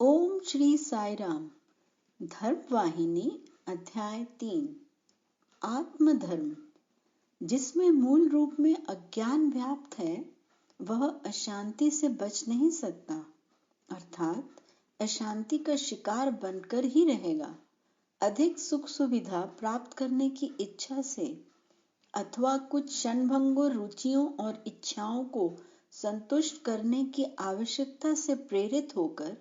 ओम श्री साई राम। धर्म वाहिनी अध्याय 3 आत्मधर्म। जिसमें मूल रूप में अज्ञान व्याप्त है वह अशांति से बच नहीं सकता, अर्थात अशांति का शिकार बनकर ही रहेगा। अधिक सुख सुविधा प्राप्त करने की इच्छा से अथवा कुछ क्षणभंगुर रुचियों और इच्छाओं को संतुष्ट करने की आवश्यकता से प्रेरित होकर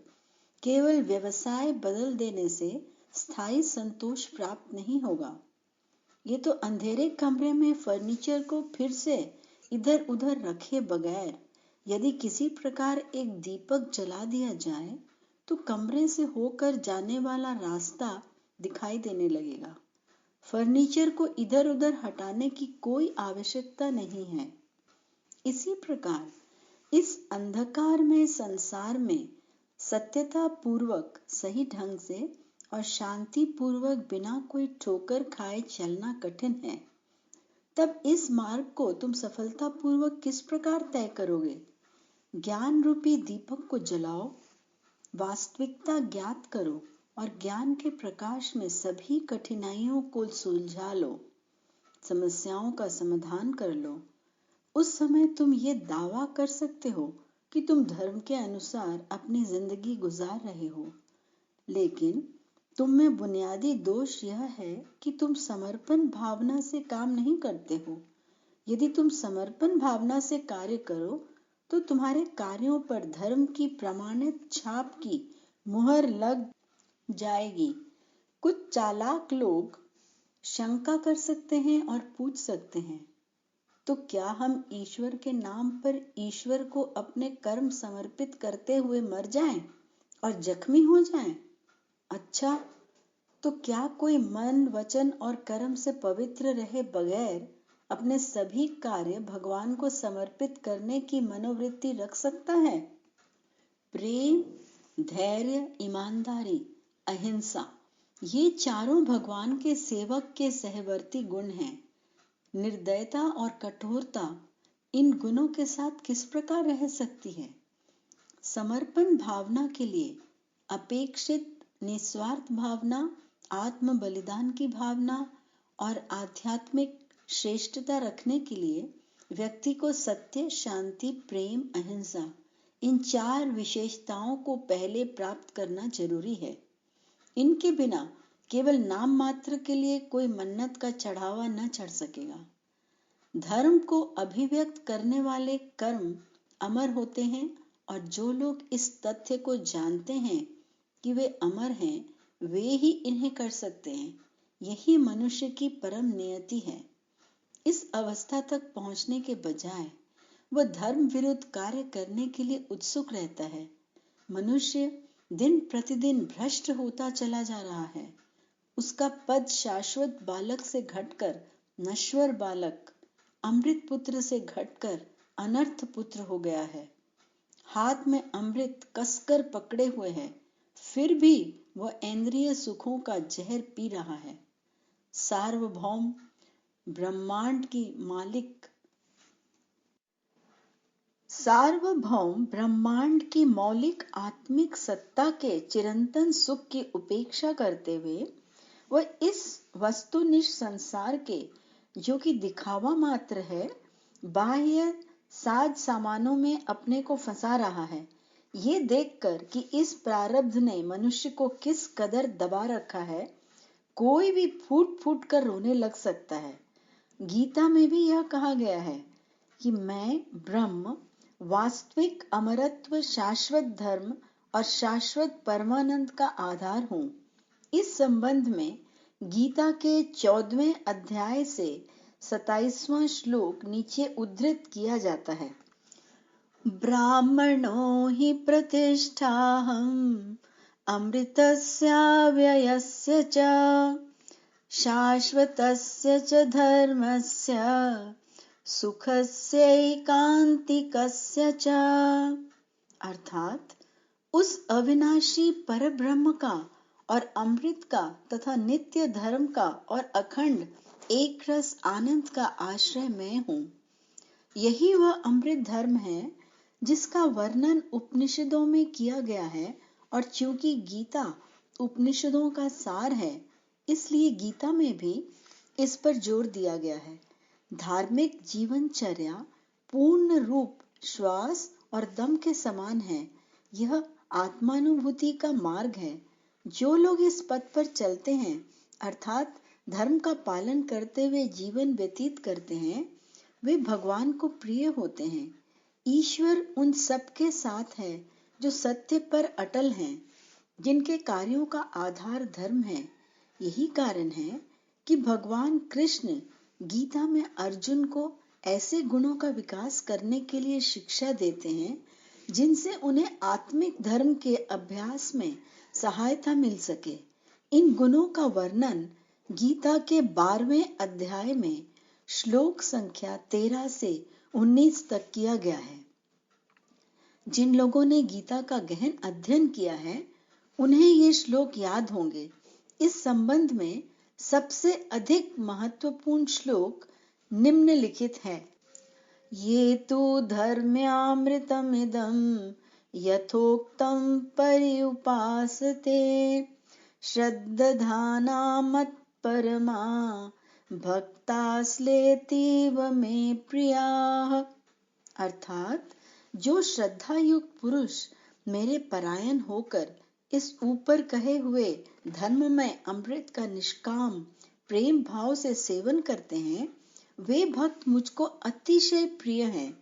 केवल व्यवसाय बदल देने से स्थायी संतोष प्राप्त नहीं होगा। ये तो अंधेरे कमरे में फर्नीचर को फिर से इधर उधर रखे बगैर यदि किसी प्रकार एक दीपक जला दिया जाए तो कमरे से होकर जाने वाला रास्ता दिखाई देने लगेगा। फर्नीचर को इधर उधर हटाने की कोई आवश्यकता नहीं है। इसी प्रकार इस अंधकारमय संसार में सत्यता पूर्वक सही ढंग से और शांति पूर्वक बिना कोई ठोकर खाए चलना कठिन है। तब इस मार्ग को तुम सफलता पूर्वक किस प्रकार तय करोगे? ज्ञान रूपी दीपक को जलाओ, वास्तविकता ज्ञात करो और ज्ञान के प्रकाश में सभी कठिनाइयों को सुलझा लो, समस्याओं का समाधान कर लो। उस समय तुम ये दावा कर सकते हो कि तुम धर्म के अनुसार अपनी जिंदगी गुजार रहे हो। लेकिन तुम में बुनियादी दोष यह है कि तुम समर्पण भावना से काम नहीं करते हो। यदि तुम समर्पण भावना से कार्य करो तो तुम्हारे कार्यों पर धर्म की प्रमाणित छाप की मुहर लग जाएगी। कुछ चालाक लोग शंका कर सकते हैं और पूछ सकते हैं, तो क्या हम ईश्वर के नाम पर ईश्वर को अपने कर्म समर्पित करते हुए मर जाएं और जख्मी हो जाएं? अच्छा, तो क्या कोई मन, वचन और कर्म से पवित्र रहे बगैर अपने सभी कार्य भगवान को समर्पित करने की मनोवृत्ति रख सकता है? प्रेम, धैर्य, ईमानदारी, अहिंसा, ये चारों भगवान के सेवक के सहवर्ती गुण हैं। निर्दयता और कठोरता इन गुणों के साथ किस प्रकार रह सकती है? समर्पण भावना के लिए अपेक्षित निस्वार्थ भावना, आत्म बलिदान की भावना और आध्यात्मिक श्रेष्ठता रखने के लिए व्यक्ति को सत्य, शांति, प्रेम, अहिंसा, इन चार विशेषताओं को पहले प्राप्त करना जरूरी है। इनके बिना केवल नाम मात्र के लिए कोई मन्नत का चढ़ावा न चढ़ सकेगा। धर्म को अभिव्यक्त करने वाले कर्म अमर होते हैं और जो लोग इस तथ्य को जानते हैं कि वे अमर हैं, वे ही इन्हें कर सकते हैं। यही मनुष्य की परम नियति है। इस अवस्था तक पहुंचने के बजाय वह धर्म विरुद्ध कार्य करने के लिए उत्सुक रहता है। मनुष्य दिन प्रतिदिन भ्रष्ट होता चला जा रहा है। उसका पद शाश्वत बालक से घटकर नश्वर बालक, अमृत पुत्र से घटकर अनर्थ पुत्र हो गया है। हाथ में अमृत कसकर पकड़े हुए है, फिर भी वह इंद्रिय सुखों का जहर पी रहा है। सार्वभौम ब्रह्मांड की मौलिक आत्मिक सत्ता के चिरंतन सुख की उपेक्षा करते हुए वह इस वस्तुनिष्ठ संसार के, जो कि दिखावा मात्र है, बाह्य साज सामानों में अपने को फंसा रहा है। ये देखकर कि इस प्रारब्ध ने मनुष्य को किस कदर दबा रखा है, कोई भी फूट फूट कर रोने लग सकता है। गीता में भी यह कहा गया है कि मैं ब्रह्म, वास्तविक अमरत्व, शाश्वत धर्म और शाश्वत परमानंद का आधार हूँ। इस संबंध में गीता के 14वें अध्याय से 27वां श्लोक नीचे उद्धृत किया जाता है। ब्राह्मणो हि प्रतिष्ठाहम् अमृतस्याव्ययस्य च शाश्वतस्य च धर्मस्य सुखस्यैकान्तिकस्य च। अर्थात उस अविनाशी परब्रह्म का और अमृत का तथा नित्य धर्म का और अखंड एक रस आनंद का आश्रय मैं हूँ। यही वह अमृत धर्म है जिसका वर्णन उपनिषदों में किया गया है और चूंकि गीता उपनिषदों का सार है, इसलिए गीता में भी इस पर जोर दिया गया है। धार्मिक जीवनचर्या पूर्ण रूप श्वास और दम के समान है। यह आत्मानुभूति का मार्ग है। जो लोग इस पथ पर चलते हैं, अर्थात धर्म का पालन करते हुए जीवन व्यतीत करते हैं, वे भगवान को प्रिय होते हैं। ईश्वर उन सबके साथ है जो सत्य पर अटल हैं, जिनके कार्यों का आधार धर्म है। यही कारण है कि भगवान कृष्ण गीता में अर्जुन को ऐसे गुणों का विकास करने के लिए शिक्षा देते हैं जिनसे उन्हें आत्मिक धर्म के अभ्यास में सहायता मिल सके। इन गुणों का वर्णन गीता के 12वें अध्याय में श्लोक संख्या 13 से 19 तक किया गया है। जिन लोगों ने गीता का गहन अध्ययन किया है, उन्हें ये श्लोक याद होंगे। इस संबंध में सबसे अधिक महत्वपूर्ण श्लोक निम्नलिखित है। ये तो धर्म्यामृतमिदं यथोक्तं पर्युपासते श्रद्धाना मत्परमा भक्तास्तेतीव मे प्रियाः। अर्थात जो श्रद्धा युक्त पुरुष मेरे परायण होकर इस ऊपर कहे हुए धर्ममय अमृत का निष्काम प्रेम भाव से सेवन करते हैं, वे भक्त मुझको अतिशय प्रिय हैं।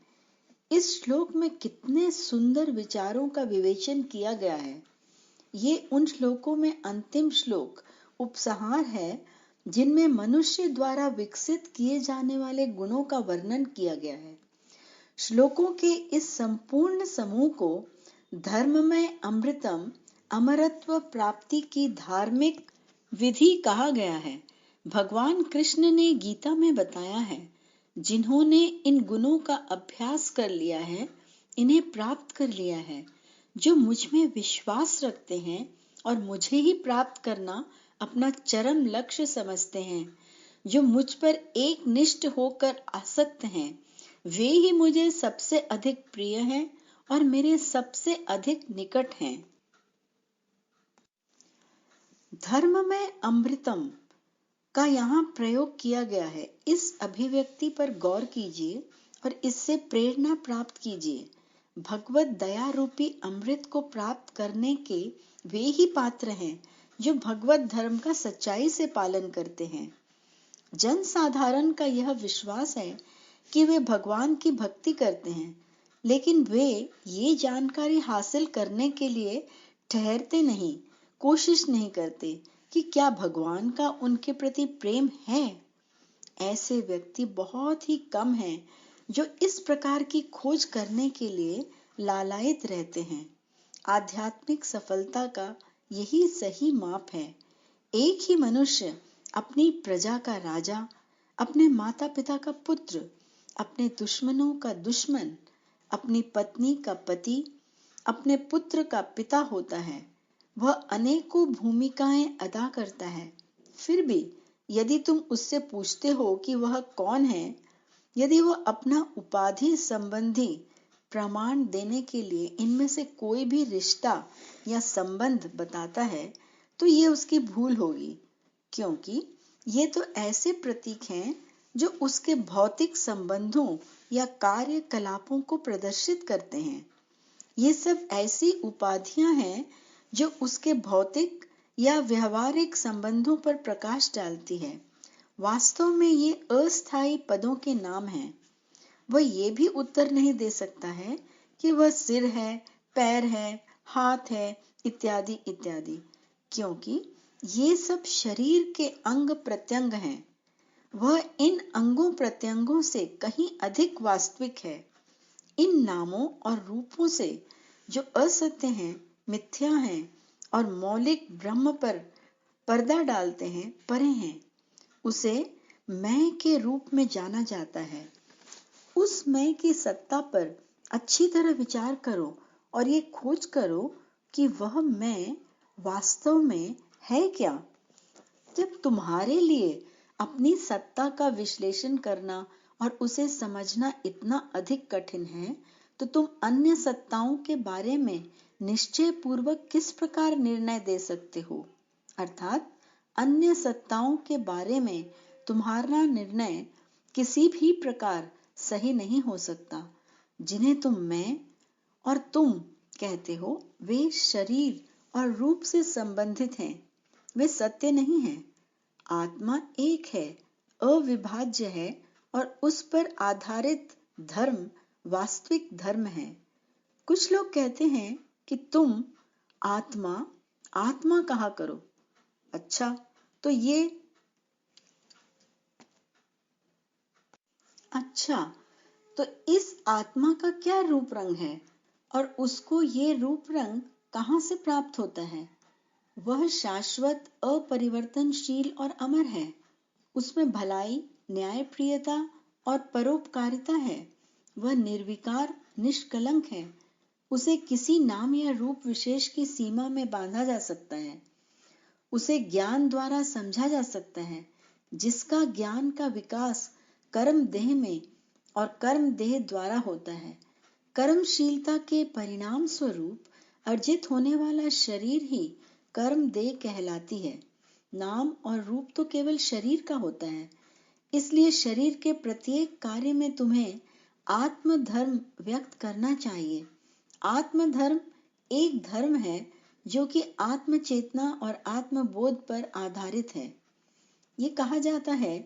इस श्लोक में कितने सुंदर विचारों का विवेचन किया गया है। ये उन श्लोकों में अंतिम श्लोक उपसंहार है जिनमें मनुष्य द्वारा विकसित किए जाने वाले गुणों का वर्णन किया गया है। श्लोकों के इस संपूर्ण समूह को धर्ममय अमृतम अमरत्व प्राप्ति की धार्मिक विधि कहा गया है। भगवान कृष्ण ने गीता में बताया है, जिन्होंने इन गुणों का अभ्यास कर लिया है, इन्हें प्राप्त कर लिया है। जो मुझ में विश्वास रखते हैं और मुझे ही प्राप्त करना अपना चरम लक्ष्य समझते हैं, जो मुझ पर एक निष्ठ होकर आसक्त हैं, वे ही मुझे सबसे अधिक प्रिय हैं और मेरे सबसे अधिक निकट हैं। धर्म में अमृतम का यहाँ प्रयोग किया गया है। इस अभिव्यक्ति पर गौर कीजिए और इससे प्रेरणा प्राप्त कीजिए। भगवत दया रूपी अमृत को प्राप्त करने के वे ही पात्र हैं जो भगवत धर्म का सच्चाई से पालन करते हैं। जन साधारण का यह विश्वास है कि वे भगवान की भक्ति करते हैं, लेकिन वे ये जानकारी हासिल करने के लिए ठहरते नहीं, कोशिश नहीं करते कि क्या भगवान का उनके प्रति प्रेम है। ऐसे व्यक्ति बहुत ही कम हैं जो इस प्रकार की खोज करने के लिए लालायित रहते हैं। आध्यात्मिक सफलता का यही सही माप है। एक ही मनुष्य अपनी प्रजा का राजा, अपने माता पिता का पुत्र, अपने दुश्मनों का दुश्मन, अपनी पत्नी का पति, अपने पुत्र का पिता होता है। वह अनेकों भूमिकाएं अदा करता है। फिर भी यदि तुम उससे पूछते हो कि वह कौन है, यदि वह अपना उपाधि संबंधी प्रमाण देने के लिए इनमें से कोई भी रिश्ता या संबंध बताता है, तो ये उसकी भूल होगी, क्योंकि ये तो ऐसे प्रतीक हैं जो उसके भौतिक संबंधों या कार्यकलापों को प्रदर्शित करते हैं। ये सब ऐसी उपाधियां हैं जो उसके भौतिक या व्यवहारिक संबंधों पर प्रकाश डालती है। वास्तव में ये अस्थायी पदों के नाम हैं। वह ये भी उत्तर नहीं दे सकता है कि वह सिर है, पैर है, हाथ है, इत्यादि इत्यादि, क्योंकि ये सब शरीर के अंग प्रत्यंग हैं। वह इन अंगों प्रत्यंगों से कहीं अधिक वास्तविक है। इन नामों और रूपों से जो असत्य हैं, मिथ्या हैं और मौलिक ब्रह्म पर पर्दा डालते हैं, परे हैं। उसे मैं के रूप में जाना जाता है। उस मैं की सत्ता पर अच्छी तरह विचार करो और ये खोज करो कि वह मैं वास्तव में है क्या। जब तुम्हारे लिए अपनी सत्ता का विश्लेषण करना और उसे समझना इतना अधिक कठिन है, तो तुम अन्य सत्ताओं के बारे में निश्चय पूर्वक किस प्रकार निर्णय दे सकते हो, अर्थात अन्य सत्ताओं के बारे में तुम्हारा निर्णय किसी भी प्रकार सही नहीं हो सकता। जिन्हें तुम मैं और तुम कहते हो वे शरीर और रूप से संबंधित हैं, वे सत्य नहीं हैं। आत्मा एक है, अविभाज्य है और उस पर आधारित धर्म वास्तविक धर्म है। कुछ लोग कहते हैं कि तुम आत्मा आत्मा कहा करो। अच्छा, तो इस आत्मा का क्या रूप रंग है और उसको ये रूप रंग कहां से प्राप्त होता है? वह शाश्वत, अपरिवर्तनशील और अमर है। उसमें भलाई, न्यायप्रियता और परोपकारिता है। वह निर्विकार, निष्कलंक है। उसे किसी नाम या रूप विशेष की सीमा में बांधा जा सकता है। उसे ज्ञान द्वारा समझा जा सकता है, जिसका ज्ञान का विकास कर्म देह में और कर्म देह द्वारा होता है। कर्मशीलता के परिणाम स्वरूप अर्जित होने वाला शरीर ही कर्म देह कहलाती है। नाम और रूप तो केवल शरीर का होता है। इसलिए शरीर के प्रत्येक कार्य में तुम्हें आत्मधर्म व्यक्त करना चाहिए। आत्मधर्म एक धर्म है जो कि आत्मचेतना और आत्मबोध पर आधारित है। ये कहा जाता है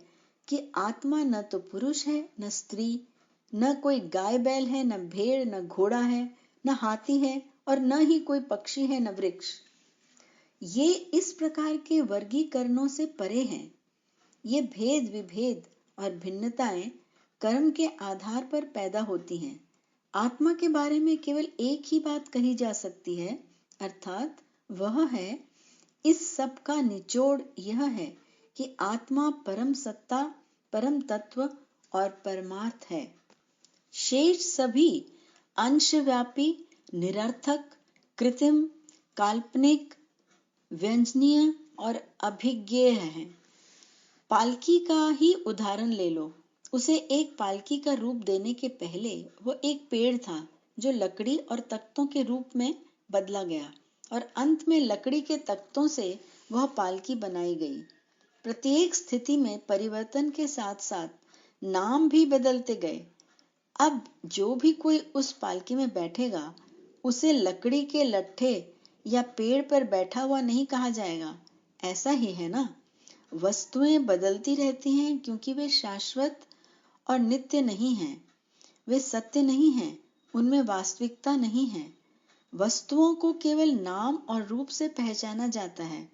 कि आत्मा न तो पुरुष है, न स्त्री, न कोई गाय बैल है, न भेड़, न घोड़ा है, न हाथी है और न ही कोई पक्षी है, न वृक्ष। ये इस प्रकार के वर्गीकरणों से परे हैं। ये भेद विभेद और भिन्नताएं कर्म के आधार पर पैदा होती हैं। आत्मा के बारे में केवल एक ही बात कही जा सकती है, अर्थात वह है, इस सब का निचोड़ यह है कि आत्मा परम सत्ता, परम तत्व और परमार्थ है। शेष सभी अंशव्यापी, निरर्थक, कृत्रिम, काल्पनिक, व्यंजनीय और अभिज्ञेय हैं। पालकी का ही उदाहरण ले लो। उसे एक पालकी का रूप देने के पहले वो एक पेड़ था जो लकड़ी और तख्तों के रूप में बदला गया और अंत में लकड़ी के तख्तों से वह पालकी बनाई गई। प्रत्येक स्थिति में परिवर्तन के साथ साथ नाम भी बदलते गए। अब जो भी कोई उस पालकी में बैठेगा उसे लकड़ी के लट्ठे या पेड़ पर बैठा हुआ नहीं कहा जाएगा। ऐसा ही है ना? वस्तुएं बदलती रहती हैं क्योंकि वे शाश्वत और नित्य नहीं हैं। वे सत्य नहीं हैं, उनमें वास्तविकता नहीं है। वस्तुओं को केवल नाम और रूप से पहचाना जाता है।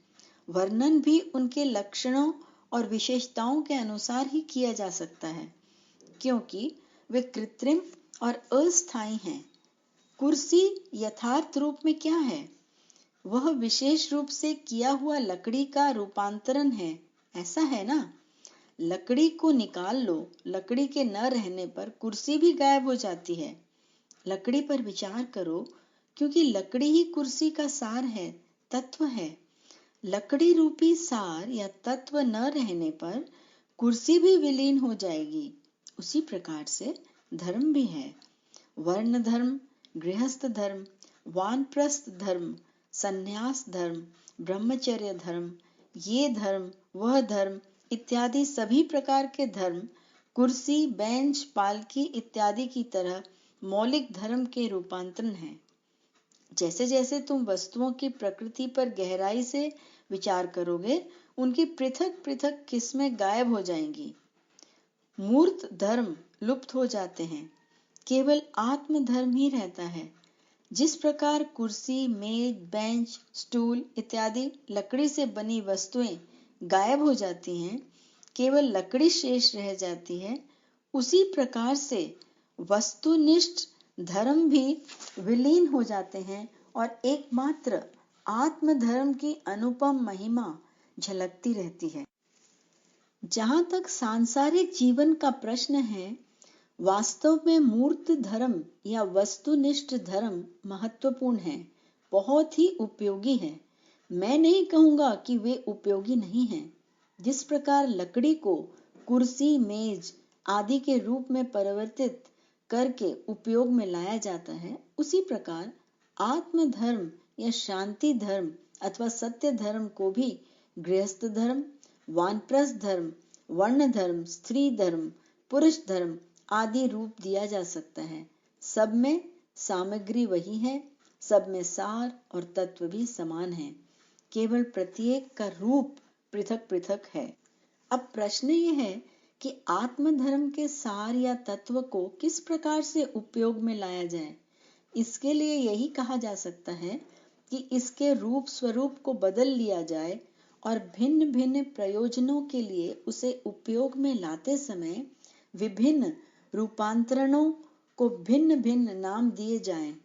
वर्णन भी उनके लक्षणों और विशेषताओं के अनुसार ही किया जा सकता है, क्योंकि वे कृत्रिम और अस्थायी हैं। कुर्सी यथार्थ रूप में क्या है? वह विशेष रूप से किया हुआ लकड़ी का रूपांतरण है, ऐसा है ना? लकड़ी को निकाल लो, लकड़ी के न रहने पर कुर्सी भी गायब हो जाती है। लकड़ी पर विचार करो, क्योंकि लकड़ी ही कुर्सी का सार है, तत्व है। लकड़ी रूपी सार या तत्व न रहने पर कुर्सी भी विलीन हो जाएगी। उसी प्रकार से धर्म भी है। वर्ण धर्म, गृहस्थ धर्म, वानप्रस्थ धर्म, संन्यास धर्म, ब्रह्मचर्य धर्म, ये धर्म, वह धर्म इत्यादि सभी प्रकार के धर्म कुर्सी, बेंच, पालकी इत्यादि की तरह मौलिक धर्म के रूपांतरण हैं। जैसे जैसे तुम वस्तुओं की प्रकृति पर गहराई से विचार करोगे, उनकी पृथक पृथक किस्में गायब हो जाएंगी। मूर्त धर्म लुप्त हो जाते हैं, केवल आत्म धर्म ही रहता है। जिस प्रकार कुर्सी, मेज, बेंच, स्टूल इत्यादि लकड़ी से बनी वस्तुएं गायब हो जाती हैं, केवल लकड़ी शेष रह जाती है, उसी प्रकार से वस्तुनिष्ठ धर्म भी विलीन हो जाते हैं और एकमात्र आत्म धर्म की अनुपम महिमा झलकती रहती है। जहां तक सांसारिक जीवन का प्रश्न है, वास्तव में मूर्त धर्म या वस्तुनिष्ठ धर्म महत्वपूर्ण है, बहुत ही उपयोगी है। मैं नहीं कहूंगा कि वे उपयोगी नहीं हैं। जिस प्रकार लकड़ी को कुर्सी, मेज आदि के रूप में परिवर्तित करके उपयोग में लाया जाता है, उसी प्रकार आत्म धर्म या शांति धर्म अथवा सत्य धर्म को भी गृहस्थ धर्म, वानप्रस्थ धर्म, वर्ण धर्म, स्त्री धर्म, पुरुष धर्म आदि रूप दिया जा सकता है। सब में सामग्री वही है, सब में सार और तत्व भी समान है, केवल प्रत्येक का रूप पृथक पृथक है। अब प्रश्न ये है कि आत्म धर्म के सार या तत्व को किस प्रकार से उपयोग में लाया जाए। इसके लिए यही कहा जा सकता है कि इसके रूप स्वरूप को बदल लिया जाए और भिन्न भिन्न प्रयोजनों के लिए उसे उपयोग में लाते समय विभिन्न रूपांतरणों को भिन्न भिन्न नाम दिए जाएं।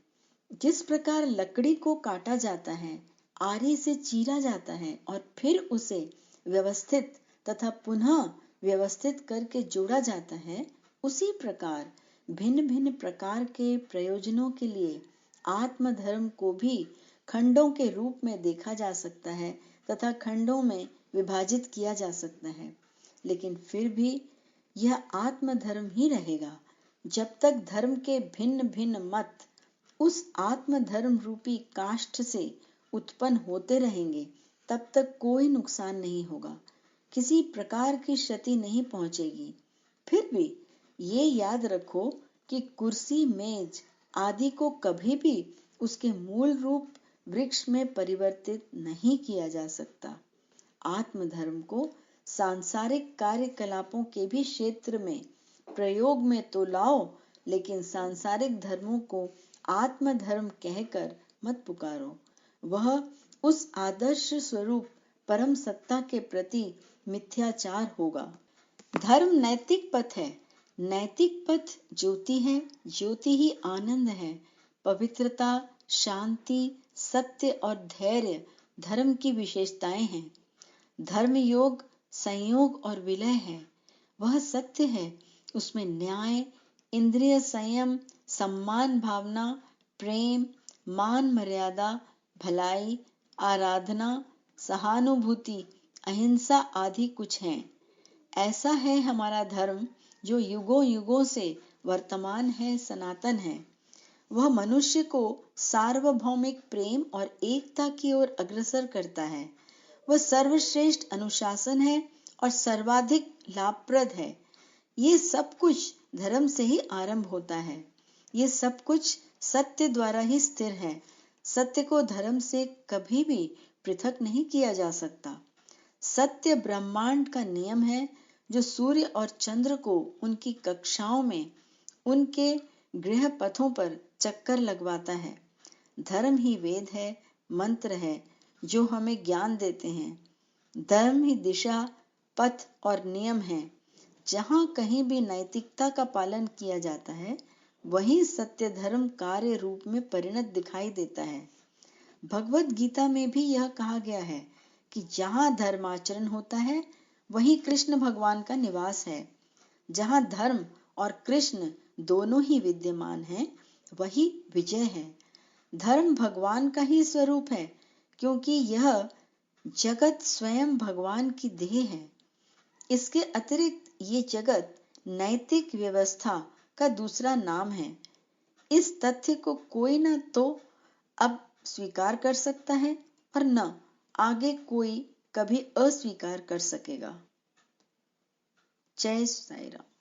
जिस प्रकार लकड़ी को काटा जाता है, आरी से चीरा जाता है और फिर उसे व्यवस्थित तथा पुनः व्यवस्थित करके जोड़ा जाता है, उसी प्रकार भिन्न भिन्न प्रकार के प्रयोजनों के लिए आत्म धर्म को भी खंडों के रूप में देखा जा सकता है तथा खंडों में विभाजित किया जा सकता है। लेकिन फिर भी यह आत्म धर्म ही रहेगा। जब तक धर्म के भिन्न भिन्न मत उस आत्म धर्म रूपी काष्ठ से उत्पन्न होते रहेंगे, तब तक कोई नुकसान नहीं होगा, किसी प्रकार की क्षति नहीं पहुंचेगी। फिर भी ये याद रखो कि कुर्सी, मेज आदि को कभी भी उसके मूल रूप वृक्ष में परिवर्तित नहीं किया जा सकता। आत्म धर्म को सांसारिक कार्यकलापों के भी क्षेत्र में प्रयोग में तो लाओ, लेकिन सांसारिक धर्मों को आत्म धर्म कहकर मत पुकारो। वह उस आदर्श स्वरूप परम सत्ता के प्रति मिथ्याचार होगा। धर्म नैतिक पथ है। नैतिक पथ ज्योति है, ज्योति ही आनंद है। पवित्रता, शांति, सत्य और धैर्य धर्म की विशेषताएं हैं। धर्म योग, संयोग और विलय है। वह सत्य है, उसमें न्याय, इंद्रिय संयम, सम्मान भावना, प्रेम, मान मर्यादा, भलाई, आराधना, सहानुभूति, अहिंसा आदि कुछ है। ऐसा है हमारा धर्म जो युगों युगों से वर्तमान है, सनातन है। वह मनुष्य को सार्वभौमिक प्रेम और एकता की ओर अग्रसर करता है। वह सर्वश्रेष्ठ अनुशासन है और सर्वाधिक लाभप्रद है। ये सब कुछ धर्म से ही आरंभ होता है। ये सब कुछ सत्य द्वारा ही स्थिर है। सत्य को धर्म से कभी भी पृथक नहीं किया जा सकता। सत्य ब्रह्मांड का नियम है जो सूर्य और चंद्र को उनकी कक्षाओं में, उनके गृह पथों पर चक्कर लगवाता है। धर्म ही वेद है, मंत्र है जो हमें ज्ञान देते हैं। धर्म ही दिशा, पथ और नियम है। जहां कहीं भी नैतिकता का पालन किया जाता है, वहीं सत्य धर्म कार्य रूप में परिणत दिखाई देता है। भगवत गीता में भी यह कहा गया है कि जहां धर्माचरण होता है, वहीं कृष्ण भगवान का निवास है। जहां धर्म और कृष्ण दोनों ही विद्यमान हैं, वही विजय है। धर्म भगवान का ही स्वरूप है, क्योंकि यह जगत स्वयं भगवान की देह है। इसके अतिरिक्त ये जगत नैतिक व्यवस्था का दूसरा नाम है। इस तथ्य को कोई न तो अब स्वीकार कर सकता है और न आगे कोई कभी अस्वीकार कर सकेगा। जय साईं राम।